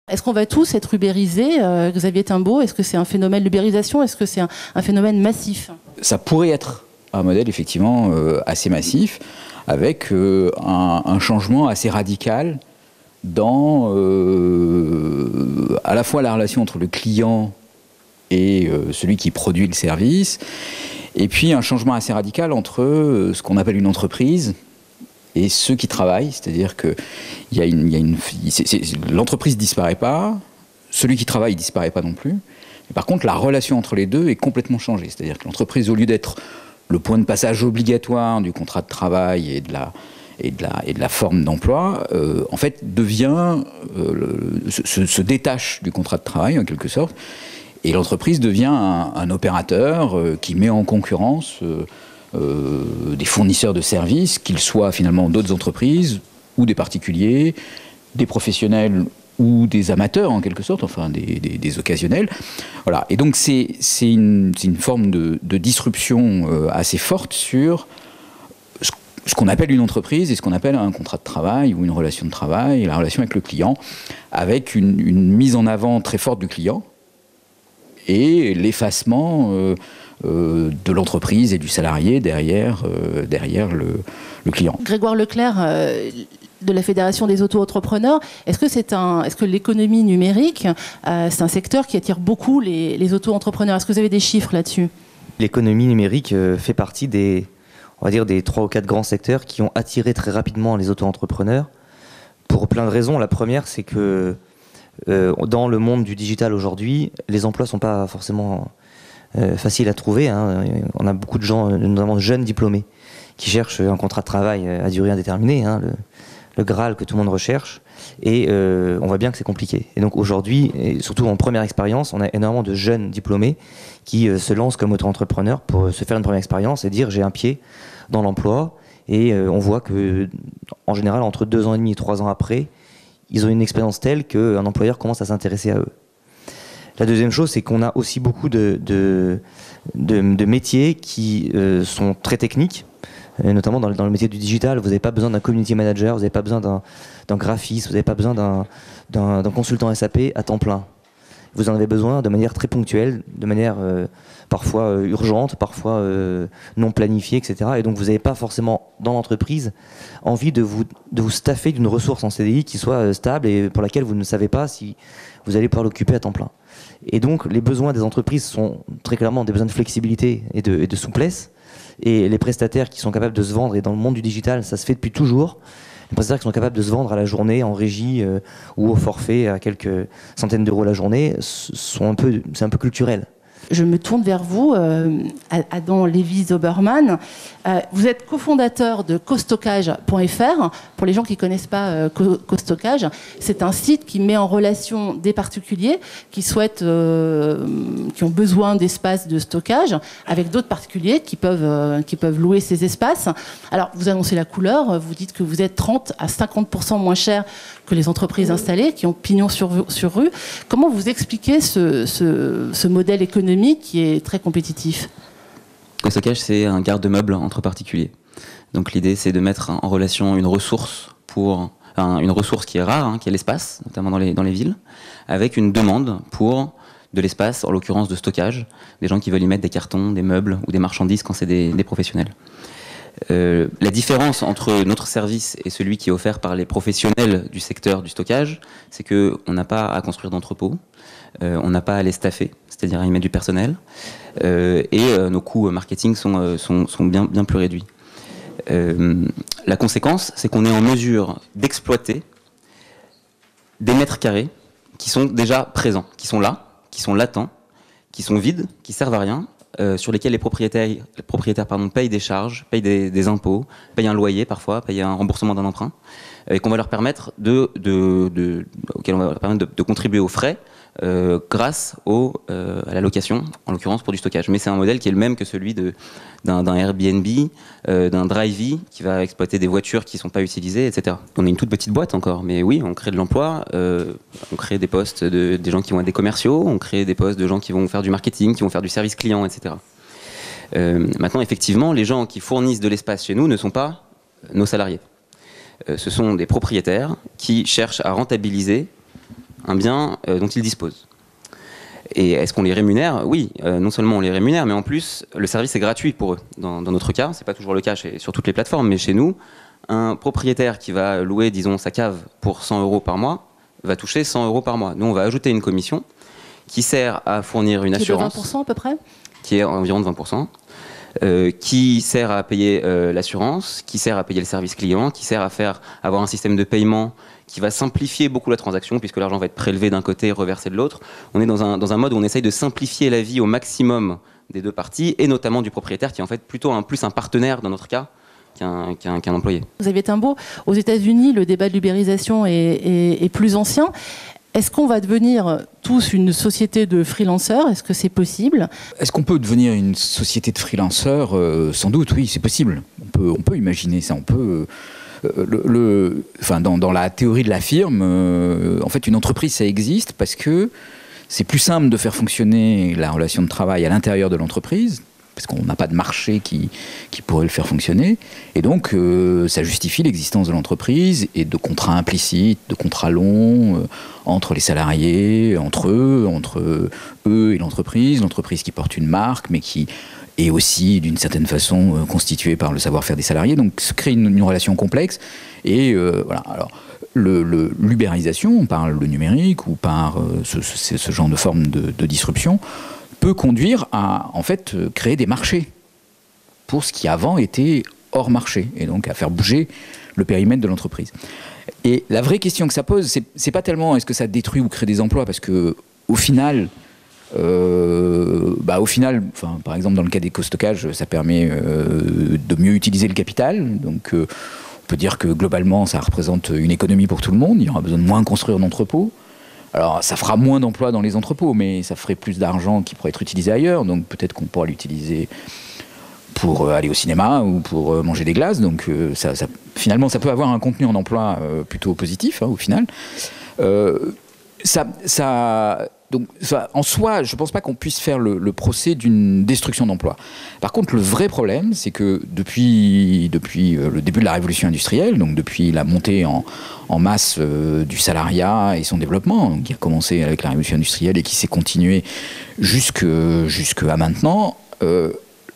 Est-ce qu'on va tous être ubérisés, Xavier Timbaud? Est-ce que c'est un phénomène, l'ubérisation, est-ce que c'est un phénomène massif? Ça pourrait être un modèle effectivement assez massif, avec un changement assez radical dans à la fois la relation entre le client et celui qui produit le service, et puis un changement assez radical entre ce qu'on appelle une entreprise et ceux qui travaillent, c'est-à-dire que l'entreprise ne disparaît pas, celui qui travaille ne disparaît pas non plus. Mais par contre, la relation entre les deux est complètement changée. C'est-à-dire que l'entreprise, au lieu d'être le point de passage obligatoire du contrat de travail et de la forme d'emploi, en fait, se détache du contrat de travail, en quelque sorte, et l'entreprise devient un opérateur qui met en concurrence des fournisseurs de services, qu'ils soient finalement d'autres entreprises ou des particuliers, des professionnels ou des amateurs en quelque sorte, enfin des occasionnels. Voilà. Et donc c'est une forme de disruption assez forte sur ce qu'on appelle une entreprise et ce qu'on appelle un contrat de travail ou une relation de travail, et la relation avec le client, avec une mise en avant très forte du client et l'effacement de l'entreprise et du salarié derrière le client. Grégoire Leclerc, de la Fédération des auto-entrepreneurs, est-ce que l'économie numérique, c'est un secteur qui attire beaucoup les auto-entrepreneurs? Est-ce que vous avez des chiffres là-dessus? L'économie numérique fait partie des 3 ou 4 grands secteurs qui ont attiré très rapidement les auto-entrepreneurs pour plein de raisons. La première, c'est que dans le monde du digital aujourd'hui, les emplois ne sont pas forcément faciles à trouver, hein. On a beaucoup de gens, notamment de jeunes diplômés, qui cherchent un contrat de travail à durée indéterminée, hein, le Graal que tout le monde recherche, et on voit bien que c'est compliqué. Et donc aujourd'hui, et surtout en première expérience, on a énormément de jeunes diplômés qui se lancent comme auto-entrepreneurs pour se faire une première expérience et dire j'ai un pied dans l'emploi, et on voit que en général entre 2 ans et demi et 3 ans après, ils ont une expérience telle qu'un employeur commence à s'intéresser à eux. La deuxième chose, c'est qu'on a aussi beaucoup de métiers qui sont très techniques, notamment dans le métier du digital. Vous n'avez pas besoin d'un community manager, vous n'avez pas besoin d'un graphiste, vous n'avez pas besoin d'un consultant SAP à temps plein. Vous en avez besoin de manière très ponctuelle, de manière parfois urgente, parfois non planifiée, etc. Et donc vous n'avez pas forcément dans l'entreprise envie de vous staffer d'une ressource en CDI qui soit stable et pour laquelle vous ne savez pas si vous allez pouvoir l'occuper à temps plein. Et donc les besoins des entreprises sont très clairement des besoins de flexibilité et de souplesse. Et les prestataires qui sont capables de se vendre, et dans le monde du digital, ça se fait depuis toujours, les prestataires qui sont capables de se vendre à la journée, en régie ou au forfait à quelques centaines d'euros la journée, c'est un peu culturel. Je me tourne vers vous, Adam Lévy-Zoberman. Vous êtes cofondateur de costockage.fr. Pour les gens qui ne connaissent pas Costockage, c'est un site qui met en relation des particuliers qui ont besoin d'espaces de stockage avec d'autres particuliers qui peuvent louer ces espaces. Alors, vous annoncez la couleur, vous dites que vous êtes 30 à 50% moins cher que les entreprises installées qui ont pignon sur rue. Comment vous expliquez ce modèle économique qui est très compétitif? Costockage, c'est un garde-meuble entre particuliers. Donc l'idée, c'est de mettre en relation une ressource qui est rare, hein, qui est l'espace, notamment dans les villes, avec une demande pour de l'espace, en l'occurrence de stockage, des gens qui veulent y mettre des cartons, des meubles ou des marchandises quand c'est des professionnels. La différence entre notre service et celui qui est offert par les professionnels du secteur du stockage, c'est qu'on n'a pas à construire d'entrepôt, on n'a pas à les staffer, c'est-à-dire à y mettre du personnel, et nos coûts marketing sont bien plus réduits. La conséquence, c'est qu'on est en mesure d'exploiter des mètres carrés qui sont déjà présents, qui sont là, qui sont latents, qui sont vides, qui servent à rien, sur lesquels les propriétaires payent des charges, payent des impôts, payent un loyer parfois, payent un remboursement d'un emprunt, et qu'on va leur permettre auquel on va leur permettre de contribuer aux frais grâce à la location, en l'occurrence pour du stockage. Mais c'est un modèle qui est le même que celui d'un Airbnb, d'un Drivey qui va exploiter des voitures qui ne sont pas utilisées, etc. On est une toute petite boîte encore, mais oui, on crée de l'emploi, on crée des postes des gens qui vont être des commerciaux, on crée des postes de gens qui vont faire du marketing, qui vont faire du service client, etc. Maintenant, effectivement, les gens qui fournissent de l'espace chez nous ne sont pas nos salariés. Ce sont des propriétaires qui cherchent à rentabiliser un bien dont ils disposent. Et est-ce qu'on les rémunère? Oui, non seulement on les rémunère, mais en plus, le service est gratuit pour eux. Dans notre cas, c'est pas toujours le cas sur toutes les plateformes, mais chez nous, un propriétaire qui va louer, disons, sa cave pour 100 € par mois, va toucher 100 € par mois. Nous, on va ajouter une commission qui sert à fournir une assurance. Qui est de 20% à peu près? Qui est environ de 20%. Qui sert à payer l'assurance, qui sert à payer le service client, qui sert à avoir un système de paiement qui va simplifier beaucoup la transaction, puisque l'argent va être prélevé d'un côté et reversé de l'autre. On est dans un mode où on essaye de simplifier la vie au maximum des deux parties, et notamment du propriétaire, qui est en fait plutôt plus un partenaire dans notre cas qu'un employé. Xavier Timbaud, aux États-Unis, le débat de l'ubérisation est plus ancien. Est-ce qu'on va devenir tous une société de freelanceurs? Est-ce que c'est possible? Est-ce qu'on peut devenir une société de freelanceurs? Sans doute, oui, c'est possible. On peut imaginer ça. On peut. Dans la théorie de la firme, en fait, une entreprise, ça existe parce que c'est plus simple de faire fonctionner la relation de travail à l'intérieur de l'entreprise, parce qu'on n'a pas de marché qui pourrait le faire fonctionner. Et donc, ça justifie l'existence de l'entreprise et de contrats implicites, de contrats longs entre les salariés, entre eux et l'entreprise qui porte une marque, mais qui est aussi, d'une certaine façon, constituée par le savoir-faire des salariés. Donc, se crée une relation complexe. Et voilà. Alors, l'ubérisation, par le numérique ou par ce genre de forme de disruption, peut conduire à, en fait, créer des marchés pour ce qui avant était hors marché, et donc à faire bouger le périmètre de l'entreprise. Et la vraie question que ça pose, c'est pas tellement est-ce que ça détruit ou crée des emplois, parce que au final, par exemple dans le cas des co-stockages, ça permet de mieux utiliser le capital. Donc on peut dire que globalement ça représente une économie pour tout le monde. Il y aura besoin de moins construire d'entrepôts. Alors, ça fera moins d'emplois dans les entrepôts, mais ça ferait plus d'argent qui pourrait être utilisé ailleurs. Donc, peut-être qu'on pourra l'utiliser pour aller au cinéma ou pour manger des glaces. Donc, finalement, ça peut avoir un contenu en emploi plutôt positif, au final. Donc, en soi, je ne pense pas qu'on puisse faire le procès d'une destruction d'emplois. Par contre, le vrai problème, c'est que depuis le début de la révolution industrielle, donc depuis la montée en masse du salariat et son développement, qui a commencé avec la révolution industrielle et qui s'est continué jusqu'à maintenant,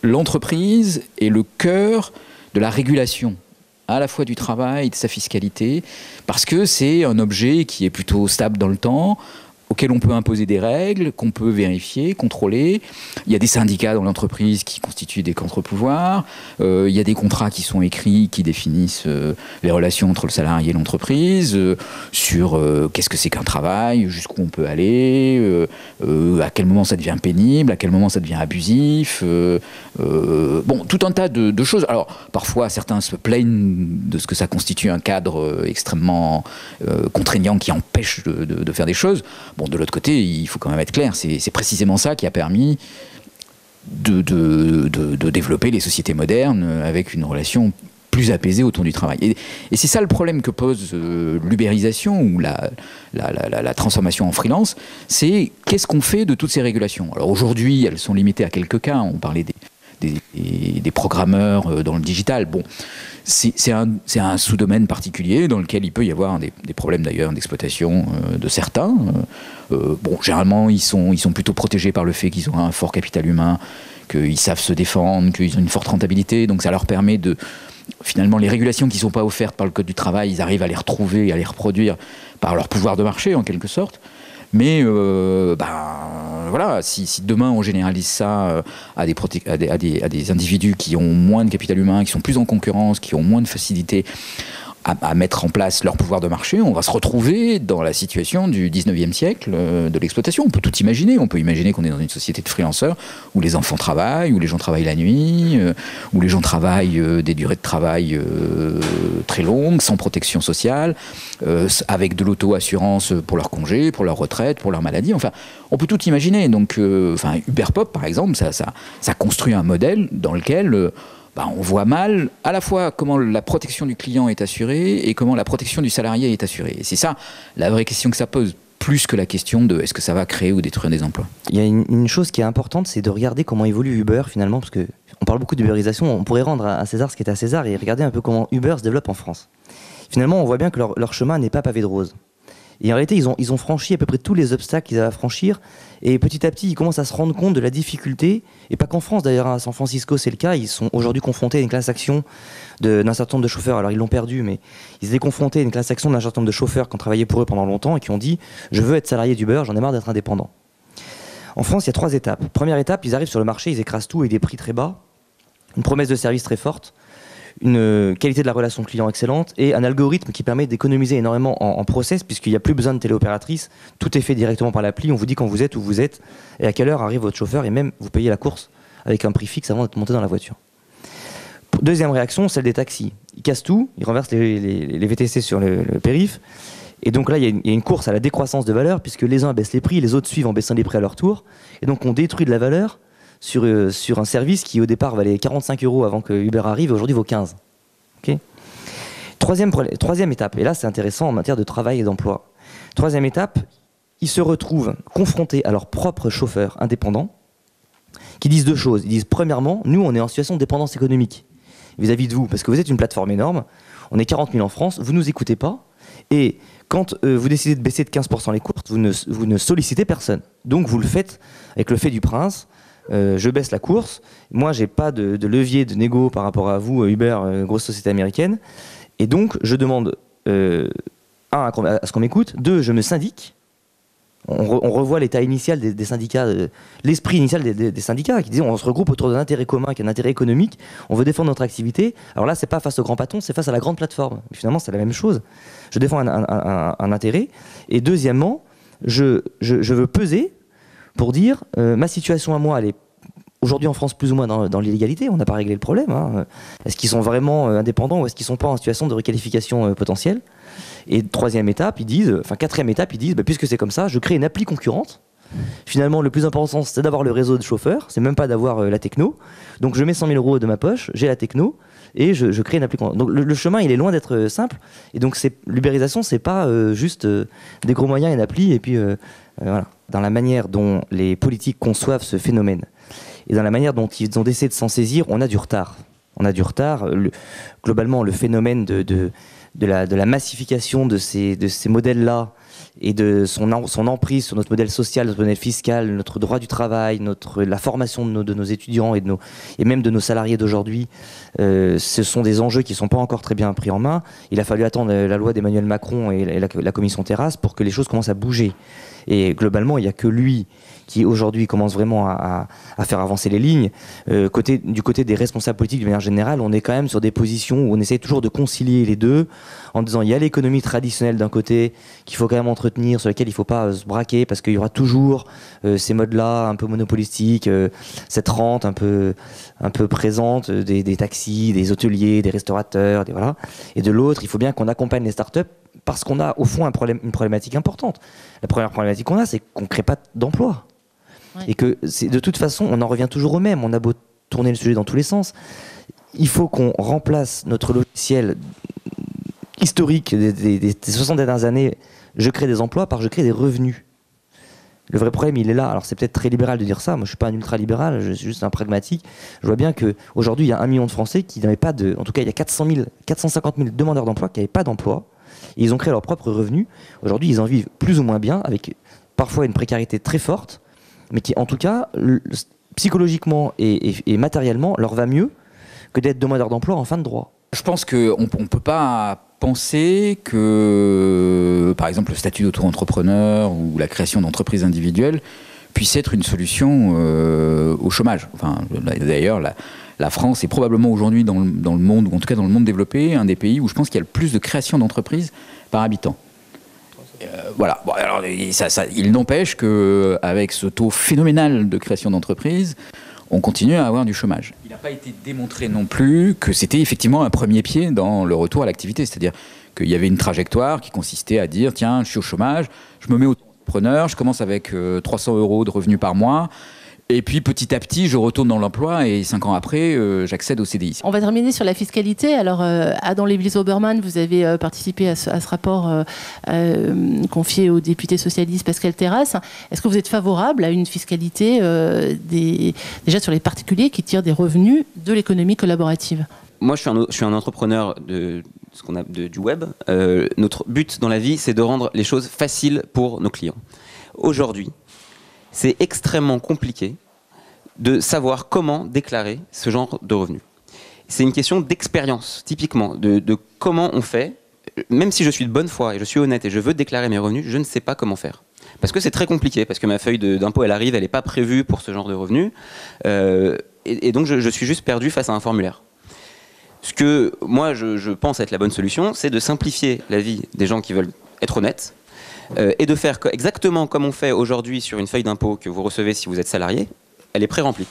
l'entreprise est le cœur de la régulation, à la fois du travail, de sa fiscalité, parce que c'est un objet qui est plutôt stable dans le temps, auquel on peut imposer des règles, qu'on peut vérifier, contrôler. Il y a des syndicats dans l'entreprise qui constituent des contre-pouvoirs. Il y a des contrats qui sont écrits, qui définissent les relations entre le salarié et l'entreprise, sur qu'est-ce que c'est qu'un travail, jusqu'où on peut aller, à quel moment ça devient pénible, à quel moment ça devient abusif. Tout un tas de choses. Alors, parfois, certains se plaignent de ce que ça constitue un cadre extrêmement contraignant qui empêche de faire des choses. Bon, de l'autre côté, il faut quand même être clair, c'est précisément ça qui a permis de développer les sociétés modernes avec une relation plus apaisée autour du travail. Et c'est ça le problème que pose l'ubérisation ou la transformation en freelance, c'est qu'est-ce qu'on fait de toutes ces régulations? Alors aujourd'hui, elles sont limitées à quelques cas, on parlait des programmeurs dans le digital. Bon, c'est un sous-domaine particulier dans lequel il peut y avoir des problèmes d'ailleurs d'exploitation de certains. Généralement, ils sont plutôt protégés par le fait qu'ils ont un fort capital humain, qu'ils savent se défendre, qu'ils ont une forte rentabilité. Donc ça leur permet de... Finalement, les régulations qui ne sont pas offertes par le Code du travail, ils arrivent à les retrouver et à les reproduire par leur pouvoir de marché, en quelque sorte. Mais voilà, si demain on généralise ça à des individus qui ont moins de capital humain, qui sont plus en concurrence, qui ont moins de facilité à mettre en place leur pouvoir de marché, on va se retrouver dans la situation du 19e siècle de l'exploitation. On peut tout imaginer. On peut imaginer qu'on est dans une société de freelanceurs où les enfants travaillent, où les gens travaillent la nuit, où les gens travaillent des durées de travail très longues, sans protection sociale, avec de l'auto-assurance pour leur congé, pour leur retraite, pour leur maladie. Enfin, on peut tout imaginer. Donc, Uberpop, par exemple, ça construit un modèle dans lequel... on voit mal à la fois comment la protection du client est assurée et comment la protection du salarié est assurée. Et c'est ça la vraie question que ça pose, plus que la question de est-ce que ça va créer ou détruire des emplois. Il y a une chose qui est importante, c'est de regarder comment évolue Uber finalement, parce qu'on parle beaucoup d'ubérisation, on pourrait rendre à César ce qui est à César et regarder un peu comment Uber se développe en France. Finalement, on voit bien que leur chemin n'est pas pavé de roses. Et en réalité, ils ont franchi à peu près tous les obstacles qu'ils avaient à franchir. Et petit à petit, ils commencent à se rendre compte de la difficulté. Et pas qu'en France, d'ailleurs, à San Francisco, c'est le cas. Ils sont aujourd'hui confrontés à une classe action d'un certain nombre de chauffeurs. Alors, ils l'ont perdu, mais ils étaient confrontés à une classe action d'un certain nombre de chauffeurs qui ont travaillé pour eux pendant longtemps et qui ont dit « Je veux être salarié d'Uber, j'en ai marre d'être indépendant ». En France, il y a 3 étapes. Première étape, ils arrivent sur le marché, ils écrasent tout avec des prix très bas, une promesse de service très forte, une qualité de la relation client excellente et un algorithme qui permet d'économiser énormément en process, puisqu'il n'y a plus besoin de téléopératrice, tout est fait directement par l'appli, on vous dit quand vous êtes, où vous êtes et à quelle heure arrive votre chauffeur, et même vous payez la course avec un prix fixe avant d'être monté dans la voiture. Deuxième réaction, celle des taxis. Ils cassent tout, ils renversent les VTC sur le périph', et donc là il y a une course à la décroissance de valeur, puisque les uns baissent les prix, les autres suivent en baissant les prix à leur tour, et donc on détruit de la valeur sur un service qui au départ valait 45 € avant que Uber arrive, et aujourd'hui vaut 15. Okay. Troisième étape, et là c'est intéressant en matière de travail et d'emploi. Troisième étape, ils se retrouvent confrontés à leurs propres chauffeurs indépendants qui disent 2 choses. Ils disent premièrement, nous on est en situation de dépendance économique vis-à-vis de vous, parce que vous êtes une plateforme énorme, on est 40 000 en France, vous ne nous écoutez pas, et quand vous décidez de baisser de 15% les courses, vous ne sollicitez personne. Donc vous le faites avec le fait du prince. Je baisse la course, moi j'ai pas de levier de négo par rapport à vous, Uber, grosse société américaine, et donc je demande à ce qu'on m'écoute, 2, je me syndique, on revoit l'état initial des syndicats, l'esprit initial des syndicats qui disaient on se regroupe autour d'un intérêt commun qui est un intérêt économique, on veut défendre notre activité, alors là c'est pas face au grand patron, c'est face à la grande plateforme, mais finalement c'est la même chose, je défends un intérêt, et deuxièmement je veux peser pour dire ma situation à moi, elle est aujourd'hui en France plus ou moins dans l'illégalité, on n'a pas réglé le problème. Hein. Est-ce qu'ils sont vraiment indépendants ou est-ce qu'ils ne sont pas en situation de requalification potentielle? Et quatrième étape, ils disent, puisque c'est comme ça, je crée une appli concurrente. Finalement, le plus important, c'est d'avoir le réseau de chauffeurs, c'est même pas d'avoir la techno. Donc je mets 100 000 € de ma poche, j'ai la techno, et je crée une appli concurrente. Donc le chemin, il est loin d'être simple. Et donc l'ubérisation, c'est pas juste des gros moyens et une appli, et puis voilà. Dans la manière dont les politiques conçoivent ce phénomène et dans la manière dont ils ont décidé de s'en saisir, on a du retard. On a du retard. Globalement, le phénomène de la massification de ces modèles-là et de son emprise sur notre modèle social, notre modèle fiscal, notre droit du travail, la formation de nos étudiants et même de nos salariés d'aujourd'hui, ce sont des enjeux qui ne sont pas encore très bien pris en main. Il a fallu attendre la loi d'Emmanuel Macron et la commission Terrasse pour que les choses commencent à bouger. Et globalement, il n'y a que lui qui aujourd'hui commence vraiment à faire avancer les lignes. Du côté des responsables politiques de manière générale, on est quand même sur des positions où on essaie toujours de concilier les deux, en disant il y a l'économie traditionnelle d'un côté qu'il faut quand même entretenir, sur laquelle il ne faut pas se braquer, parce qu'il y aura toujours ces modes-là un peu monopolistiques, cette rente un peu présente des taxis, des hôteliers, des restaurateurs, voilà. Et de l'autre, il faut bien qu'on accompagne les startups, parce qu'on a au fond une problématique importante. La première problématique qu'on a, c'est qu'on ne crée pas d'emploi. Ouais. Et que de toute façon, on en revient toujours au même. On a beau tourner le sujet dans tous les sens. Il faut qu'on remplace notre logiciel historique des 60 dernières années, je crée des emplois, par je crée des revenus. Le vrai problème, il est là. Alors c'est peut-être très libéral de dire ça. Moi, je ne suis pas un ultra-libéral, je suis juste un pragmatique. Je vois bien qu'aujourd'hui, il y a 1 million de Français qui n'avaient pas de... En tout cas, il y a 450 000 demandeurs d'emploi qui n'avaient pas d'emploi. Ils ont créé leurs propres revenus. Aujourd'hui, ils en vivent plus ou moins bien, avec parfois une précarité très forte, mais qui, en tout cas, psychologiquement et matériellement, leur va mieux que d'être demandeur d'emploi en fin de droit. Je pense qu'on ne peut pas penser que, par exemple, le statut d'auto-entrepreneur ou la création d'entreprises individuelles puisse être une solution au chômage. Enfin, d'ailleurs, la France est probablement aujourd'hui dans le monde, ou en tout cas dans le monde développé, un des pays où je pense qu'il y a le plus de création d'entreprises par habitant. Voilà. Bon, alors, il n'empêche qu'avec ce taux phénoménal de création d'entreprises, on continue à avoir du chômage. Il n'a pas été démontré non plus que c'était effectivement un premier pied dans le retour à l'activité. C'est-à-dire qu'il y avait une trajectoire qui consistait à dire, tiens, je suis au chômage, je me mets auto-entrepreneur, je commence avec 300 € de revenus par mois. Et puis petit à petit, je retourne dans l'emploi et 5 ans après, j'accède au CDI. On va terminer sur la fiscalité. Alors, Adam Lévy-Obermann, vous avez participé à ce rapport confié au député socialiste Pascal Terrasse. Est-ce que vous êtes favorable à une fiscalité déjà sur les particuliers qui tirent des revenus de l'économie collaborative? Moi, je suis un entrepreneur du web, notre but dans la vie, c'est de rendre les choses faciles pour nos clients. Aujourd'hui, c'est extrêmement compliqué de savoir comment déclarer ce genre de revenus. C'est une question d'expérience, typiquement, de comment on fait. Même si je suis de bonne foi et je suis honnête et je veux déclarer mes revenus, je ne sais pas comment faire. Parce que c'est très compliqué, parce que ma feuille d'impôt, elle arrive, elle n'est pas prévue pour ce genre de revenus. Et donc, je suis juste perdu face à un formulaire. Ce que moi, je pense être la bonne solution, c'est de simplifier la vie des gens qui veulent être honnêtes et de faire exactement comme on fait aujourd'hui sur une feuille d'impôt que vous recevez si vous êtes salarié, elle est pré-remplie.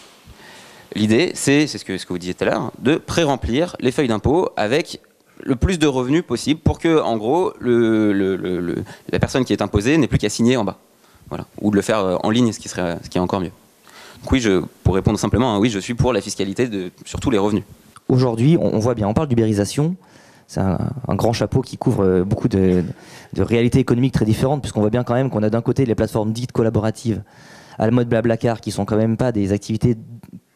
L'idée, c'est ce que vous disiez tout à l'heure, de pré-remplir les feuilles d'impôt avec le plus de revenus possible pour que, en gros, la personne qui est imposée n'ait plus qu'à signer en bas. Voilà. Ou de le faire en ligne, ce qui est encore mieux. Donc oui, pour répondre simplement, oui, je suis pour la fiscalité sur tous les revenus. Aujourd'hui, on voit bien, on parle d'ubérisation. C'est un grand chapeau qui couvre beaucoup de réalités économiques très différentes, puisqu'on voit bien quand même qu'on a d'un côté les plateformes dites collaboratives, à la mode Blablacar, qui sont quand même pas des activités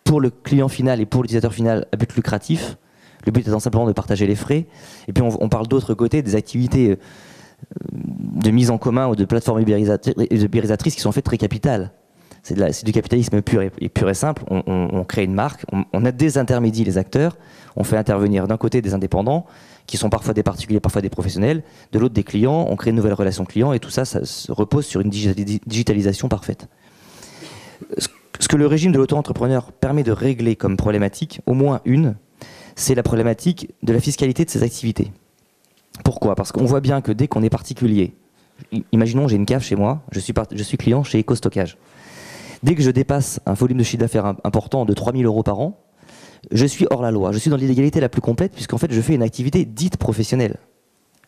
pour le client final et pour l'utilisateur final à but lucratif. Le but étant simplement de partager les frais. Et puis on parle d'autre côté des activités de mise en commun ou de plateformes ubérisatrices qui sont en fait très capitales. C'est du capitalisme pur et simple. On crée une marque, on a désintermédié les acteurs, on fait intervenir d'un côté des indépendants, qui sont parfois des particuliers, parfois des professionnels, de l'autre des clients, on crée une nouvelle relation client, et tout ça, ça se repose sur une digitalisation parfaite. Ce que le régime de l'auto-entrepreneur permet de régler comme problématique, au moins une, c'est la problématique de la fiscalité de ces activités. Pourquoi ? Parce qu'on voit bien que dès qu'on est particulier, imaginons j'ai une cave chez moi, je suis client chez EcoStockage. Dès que je dépasse un volume de chiffre d'affaires important de 3 000 € par an, je suis hors la loi. Je suis dans l'illégalité la plus complète puisqu'en fait je fais une activité dite professionnelle.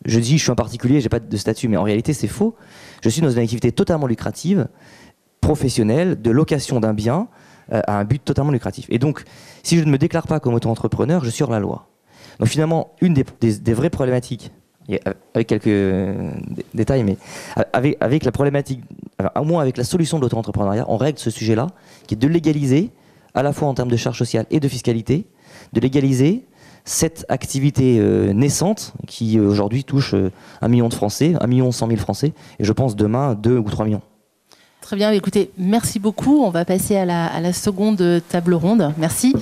Je dis je suis un particulier, j'ai pas de statut, mais en réalité c'est faux. Je suis dans une activité totalement lucrative, professionnelle, de location d'un bien à un but totalement lucratif. Et donc, si je ne me déclare pas comme auto-entrepreneur, je suis hors la loi. Donc finalement, une des vraies problématiques, avec quelques détails, mais avec la problématique, au moins avec la solution de l'auto-entrepreneuriat, on règle ce sujet-là, qui est de légaliser, à la fois en termes de charges sociales et de fiscalité, de légaliser cette activité naissante qui aujourd'hui touche 1 million de Français, 1 100 000 Français, et je pense demain 2 ou 3 millions. Très bien, écoutez, merci beaucoup. On va passer à la seconde table ronde. Merci.